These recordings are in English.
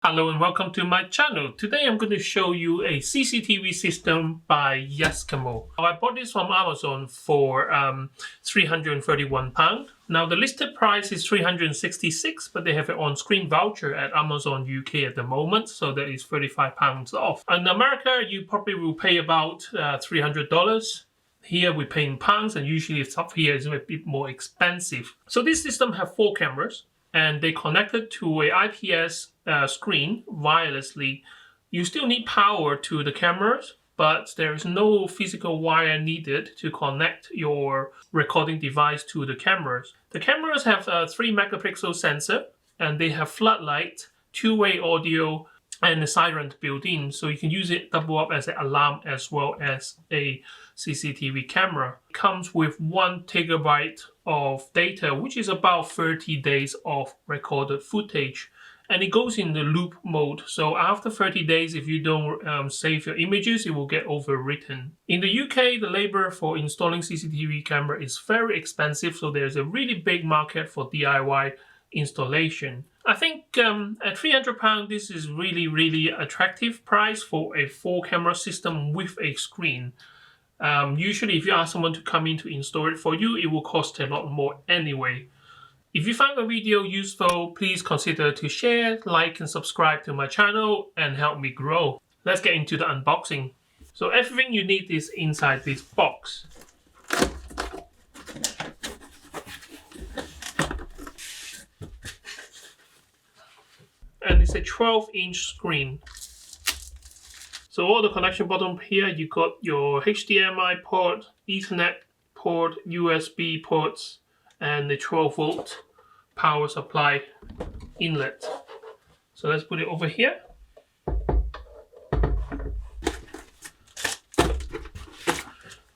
Hello and welcome to my channel. Today I'm going to show you a CCTV system by YESKAMO. I bought this from Amazon for £331. Now the listed price is £366, but they have an on-screen voucher at Amazon UK at the moment, so that is £35 off. In America, you probably will pay about $300. Here we pay in pounds, and usually stuff here is a bit more expensive. So this system has 4 cameras, and they connected to a IPS screen wirelessly. You still need power to the cameras, but there is no physical wire needed to connect your recording device to the cameras. The cameras have a 3 megapixel sensor, and they have floodlight, two-way audio, and a siren built in, so you can use it double up as an alarm as well as a CCTV camera. It comes with 1 TB of data, which is about 30 days of recorded footage, and it goes in the loop mode. So after 30 days, if you don't save your images, it will get overwritten. In the UK, the labor for installing CCTV camera is very expensive, so there's a really big market for DIY installation. I think at £300 this is really attractive price for a 4 camera system with a screen. Usually if you ask someone to come in to install it for you, it will cost a lot more anyway. If you found the video useful, please consider to share, like and subscribe to my channel and help me grow. Let's get into the unboxing. So everything you need is inside this box. And it's a 12-inch screen. So all the connection bottom here, you got your HDMI port, Ethernet port, USB ports, and the 12-volt power supply inlet. So let's put it over here.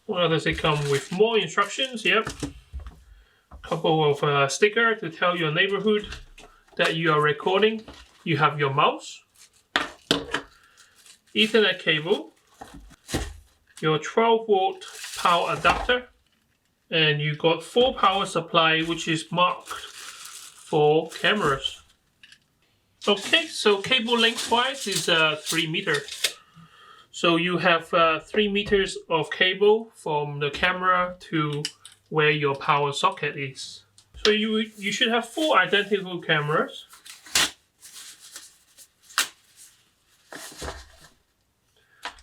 Well, does it come with more instructions? Yep. A couple of stickers to tell your neighborhood that you are recording. You have your mouse, Ethernet cable, your 12-volt power adapter, and you got 4 power supply, which is marked for cameras. Okay, so cable lengthwise is 3 meters. So you have 3 meters of cable from the camera to where your power socket is. So you should have 4 identical cameras.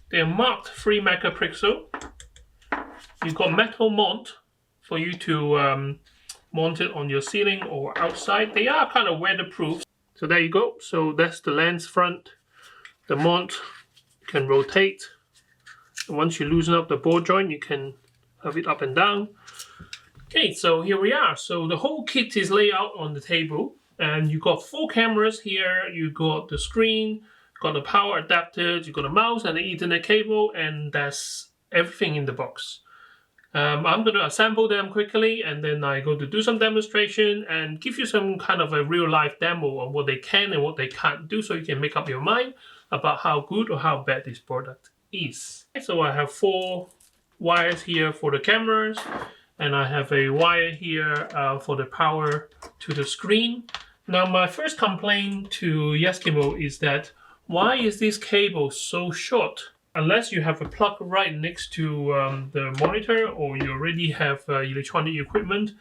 They're marked 3 megapixel. You've got metal mount for you to mount it on your ceiling or outside. They are kind of weatherproof. So there you go. So that's the lens front. The mount can rotate. And once you loosen up the ball joint, you can have it up and down. Okay, so here we are. So the whole kit is laid out on the table. And you got 4 cameras here. You got the screen, got the power adapter, you got a mouse and the Ethernet cable, and that's everything in the box. I'm going to assemble them quickly, and then I'm going to do some demonstration and give you some kind of a real-life demo on what they can and what they can't do, so you can make up your mind about how good or how bad this product is. So I have 4 wires here for the cameras, and I have a wire here for the power to the screen. Now my first complaint to YESKAMO is that why is this cable so short? Unless you have a plug right next to the monitor, or you already have electronic equipment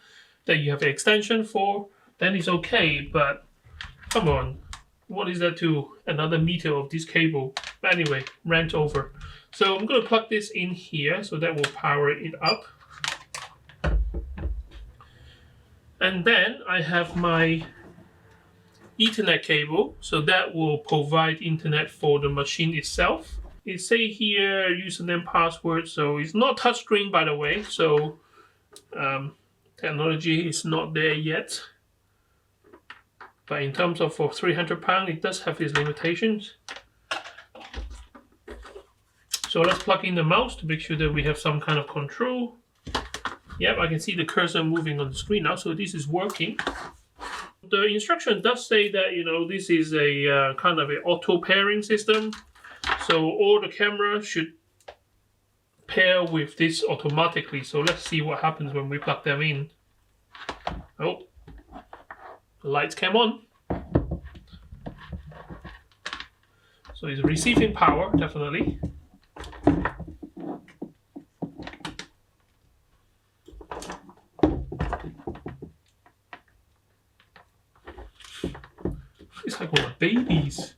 that you have an extension for, then it's okay. But come on, what is that to another meter of this cable? Anyway, rant over. So I'm going to plug this in here, so that will power it up. And then I have my Ethernet cable, so that will provide internet for the machine itself. It say here username, password, so it's not touchscreen by the way, so technology is not there yet. But in terms of for £300, it does have its limitations. So let's plug in the mouse to make sure that we have some kind of control. Yep, I can see the cursor moving on the screen now, so this is working. The instruction does say that, you know, this is a kind of an auto pairing system. So all the cameras should pair with this automatically. So let's see what happens when we plug them in. Oh, the lights came on. So it's receiving power, definitely. It's like all my babies.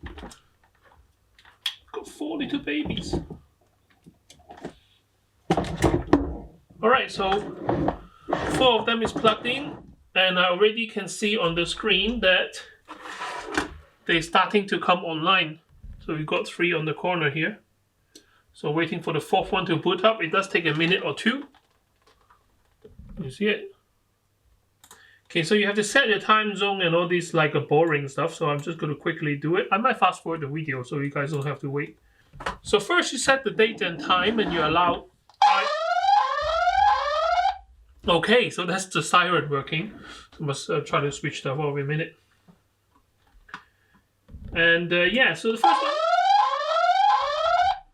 Got 4 little babies. Alright, so 4 of them is plugged in, and I already can see on the screen that they're starting to come online. So we got 3 on the corner here. So waiting for the 4th one to boot up. It does take a minute or 2. You see it? Okay, so you have to set your time zone and all this like a boring stuff. So I'm just going to quickly do it. I might fast forward the video so you guys don't have to wait. So first you set the date and time and you allow... Okay, so that's the siren working. So I must try to switch that off a minute. And yeah, so the first one...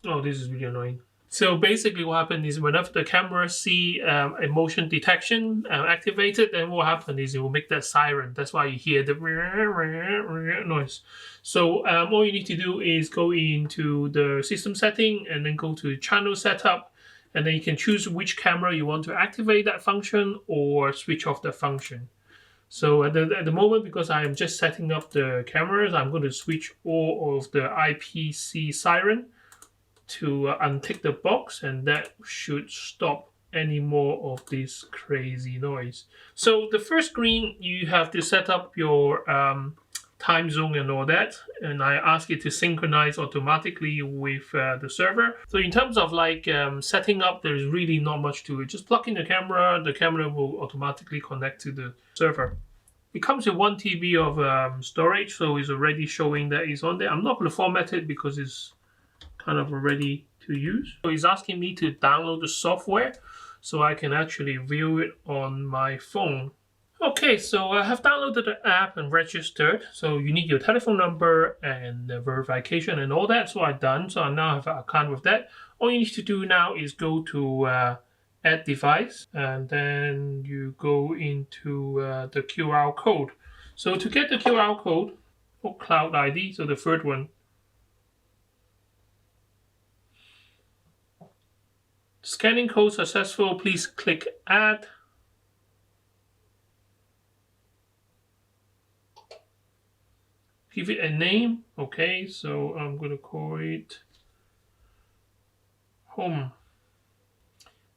Oh, this is really annoying. So basically what happened is whenever the camera see a motion detection activated, then what happened is it will make that siren. That's why you hear the noise. So all you need to do is go into the system setting and then go to channel setup. And then you can choose which camera you want to activate that function or switch off the function. So at the moment, because I am just setting up the cameras, I'm going to switch all of the IPS siren to untick the box, and that should stop any more of this crazy noise. So the first screen, you have to set up your time zone and all that, and I ask it to synchronize automatically with the server. So in terms of like setting up, there's really not much to it. Just plug in the camera will automatically connect to the server. It comes with 1 TB of storage, so it's already showing that it's on there. I'm not going to format it because it's kind of ready to use. So it's asking me to download the software so I can actually view it on my phone. Okay, so I have downloaded the app and registered. So you need your telephone number and the verification and all that. So I've done. So I now have an account with that. All you need to do now is go to add device, and then you go into the QR code. So to get the QR code or Cloud ID, so the third one, scanning code successful, please click add. Give it a name. Okay, so I'm going to call it home.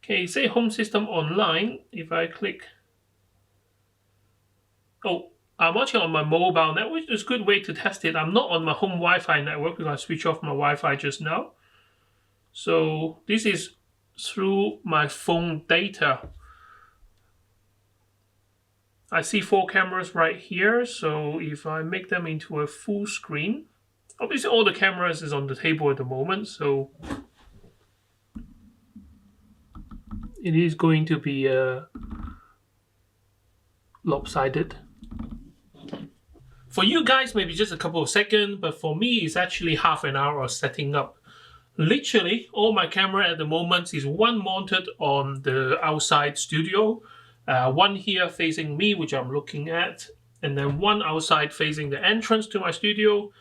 Okay, say home system online. If I click, oh, I'm watching on my mobile network. It's a good way to test it. I'm not on my home Wi-Fi network because I switched off my Wi-Fi just now. So this is through my phone data. I see 4 cameras right here. So if I make them into a full screen, obviously all the cameras is on the table at the moment. So it is going to be lopsided. For you guys, maybe just a couple of seconds, but for me, it's actually half an hour of setting up. Literally, all my camera at the moment is one mounted on the outside studio, one here facing me, which I'm looking at, and then one outside facing the entrance to my studio.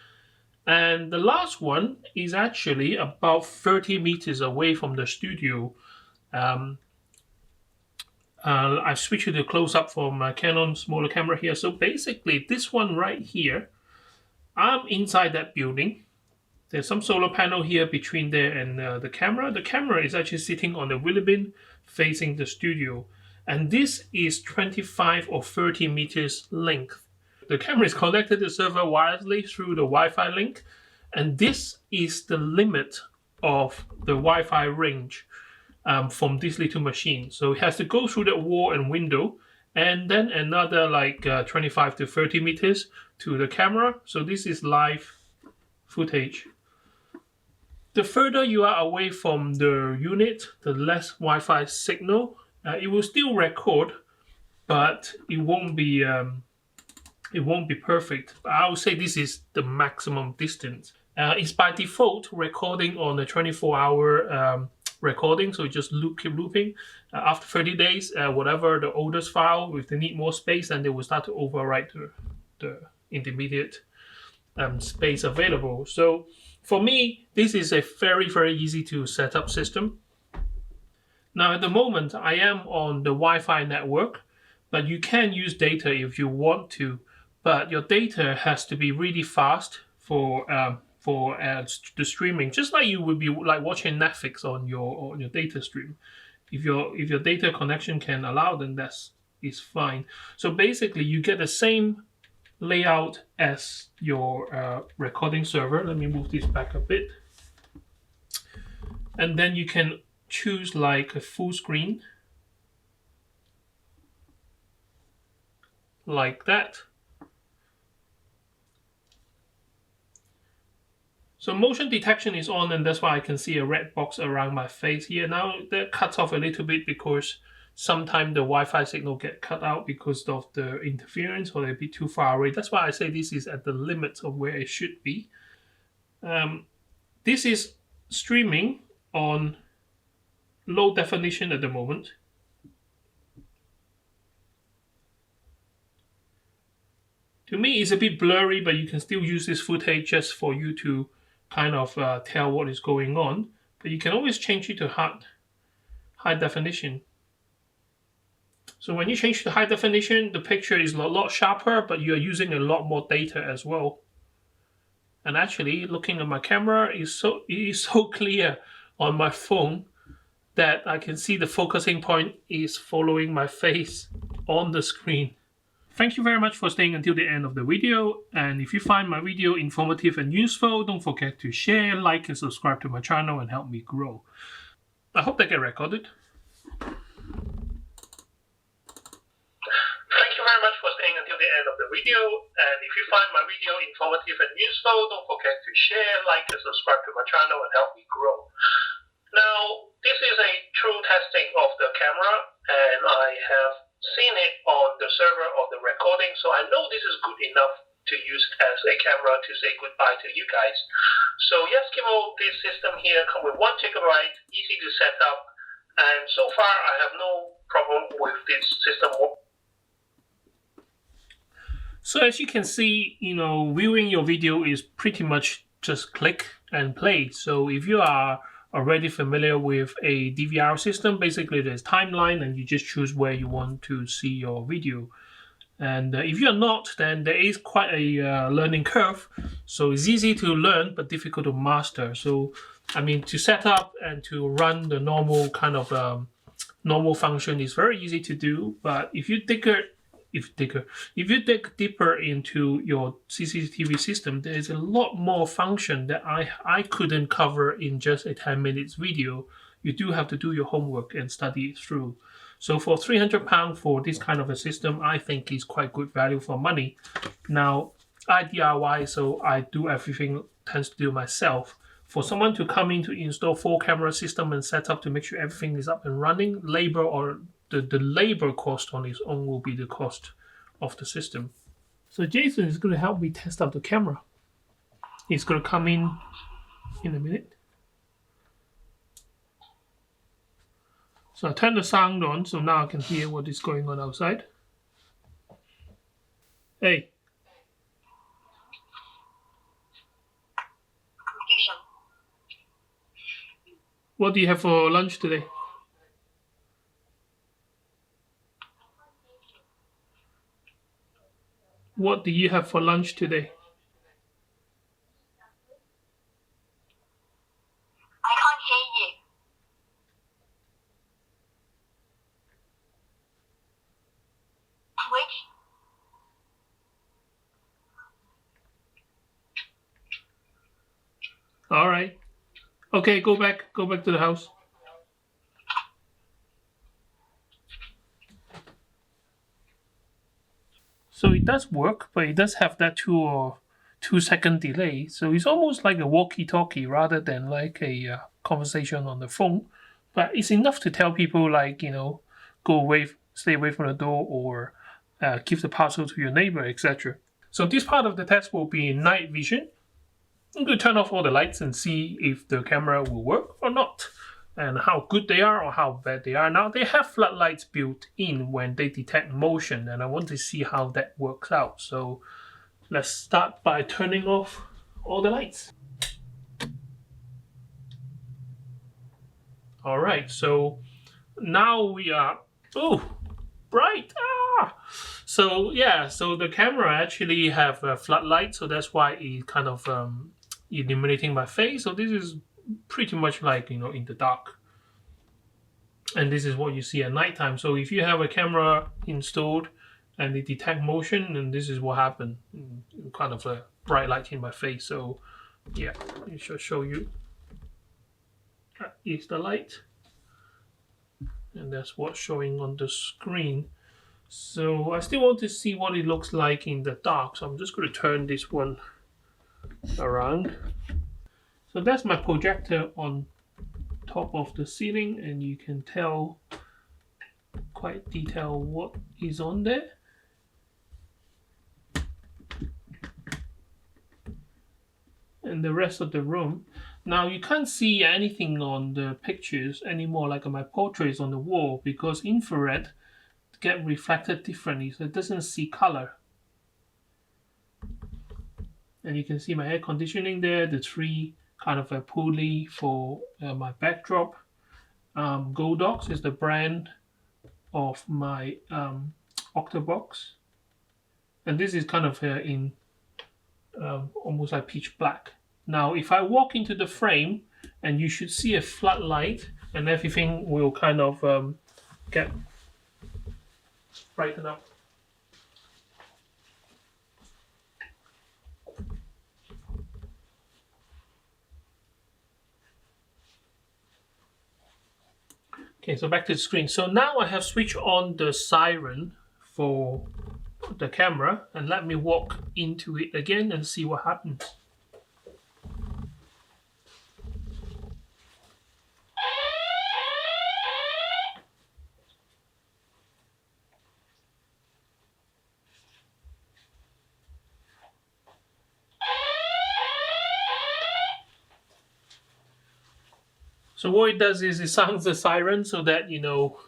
And the last one is actually about 30 meters away from the studio. I've switched to the close-up from my Canon smaller camera here. So basically, this one right here, I'm inside that building. There's some solar panel here between there and the camera. The camera is actually sitting on the wheelie bin facing the studio. And this is 25 or 30 meters length. The camera is connected to the server wirelessly through the Wi-Fi link. And this is the limit of the Wi-Fi range from this little machine. So it has to go through the wall and window, and then another like 25 to 30 meters to the camera. So this is live footage. The further you are away from the unit, the less Wi-Fi signal. It will still record, but it won't be perfect. I would say this is the maximum distance. It's by default recording on a 24-hour recording, so it just keep looping. After 30 days, whatever the oldest file, if they need more space, then they will start to overwrite the intermediate space available. So For me, this is a very, very easy to set up system. Now, at the moment, I am on the Wi-Fi network, but you can use data if you want to. But your data has to be really fast for the streaming, just like you would be like watching Netflix on your data stream. If your data connection can allow, then is fine. So basically, you get the same layout as your recording server. Let me move this back a bit, and then you can choose like a full screen, like that. So motion detection is on, and that's why I can see a red box around my face here. Now that cuts off a little bit because sometimes the Wi-Fi signal get cut out because of the interference, or they'll be too far away. That's why I say this is at the limit of where it should be. This is streaming on low definition at the moment. To me, it's a bit blurry, but you can still use this footage just for you to kind of tell what is going on. But you can always change it to high definition. So when you change to high definition, the picture is a lot sharper, but you're using a lot more data as well. And actually, looking at my camera, it is so clear on my phone that I can see the focusing point is following my face on the screen. Thank you very much for staying until the end of the video, and if you find my video informative and useful, don't forget to share, like, and subscribe to my channel and help me grow. I hope that get recorded. Thank you very much for staying until the end of the video, and if you find my video informative and useful, don't forget to share, like, and subscribe to my channel and help me grow. Now, this is a true testing of the camera, and I have seen it on the server of the recording, so I know this is good enough to use as a camera to say goodbye to you guys. So YESKAMO, this system here comes with 1 gigabyte, easy to set up, and so far I have no problem with this system. So as you can see, viewing your video is pretty much just click and play. So if you are already familiar with a DVR system, basically there's timeline and you just choose where you want to see your video. And if you're not, then there is quite a learning curve. So it's easy to learn, but difficult to master. So, to set up and to run the normal kind of normal function is very easy to do. But if you dig deeper into your CCTV system, there's a lot more function that I couldn't cover in just a 10 minutes video. You do have to do your homework and study it through. So for £300 for this kind of a system, I think is quite good value for money. Now, I DIY, so I do everything, tends to do myself. For someone to come in to install 4-camera system and set up to make sure everything is up and running, labor or the labor cost on its own will be the cost of the system. So Jason is going to help me test out the camera. He's going to come in a minute. So I turn the sound on, so now I can hear what is going on outside. Hey. What do you have for lunch today? What do you have for lunch today? I can't hear you. Which? All right. Okay, go back to the house. So it does work, but it does have that 2-second delay. So it's almost like a walkie-talkie rather than like a conversation on the phone. But it's enough to tell people like, go away, stay away from the door, or give the parcel to your neighbor, etc. So this part of the test will be night vision. I'm going to turn off all the lights and see if the camera will work or not, and how good they are or how bad they are. Now, they have floodlights built in when they detect motion, and I want to see how that works out. So let's start by turning off all the lights. All right, so now we are, oh, bright. Ah! So yeah, so the camera actually have a floodlight, so that's why it kind of illuminating my face. So this is pretty much like, you know, in the dark. And this is what you see at nighttime. So if you have a camera installed and it detect motion, then this is what happened. Kind of a bright light in my face. So yeah, I shall show you. That is the light. And that's what's showing on the screen. So I still want to see what it looks like in the dark. So I'm just going to turn this one around. So that's my projector on top of the ceiling, and you can tell quite detail what is on there. And the rest of the room. Now you can't see anything on the pictures anymore, like my portraits on the wall, because infrared get reflected differently, so it doesn't see color. And you can see my air conditioning there, the tree, kind of a pulley for my backdrop. Godox is the brand of my Octabox, and this is kind of in almost like pitch black. Now if I walk into the frame, and you should see a floodlight, and everything will kind of get brighten up. Okay, so back to the screen. So now I have switched on the Siren for the camera, and let me walk into it again and see what happens. So what it does is it sounds the siren so that, you know,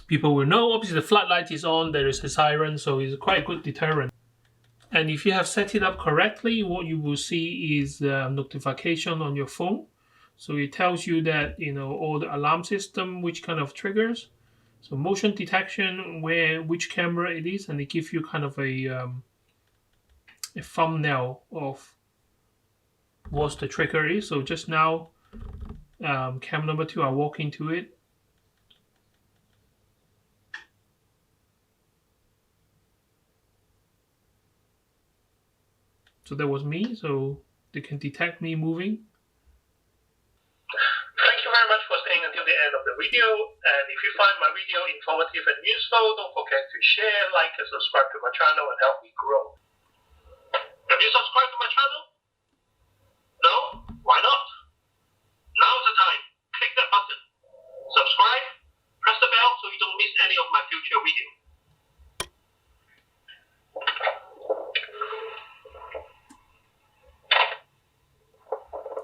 people will know. Obviously the floodlight is on, there is a siren, so it's quite a good deterrent. And if you have set it up correctly, what you will see is a notification on your phone. So it tells you that, you know, all the alarm system, which kind of triggers. So motion detection, which camera it is, and it gives you kind of a thumbnail of what the trigger is. So just now, cam number 2, I walk into it. So that was me, so they can detect me moving. Thank you very much for staying until the end of the video. And if you find my video informative and useful, don't forget to share, like, and subscribe to my channel and help me grow. Have you subscribed to my channel? No? Why not? Now's the time. Click that button. Subscribe, press the bell so you don't miss any of my future videos.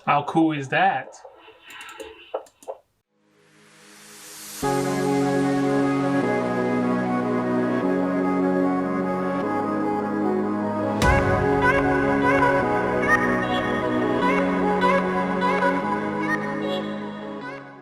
How cool is that?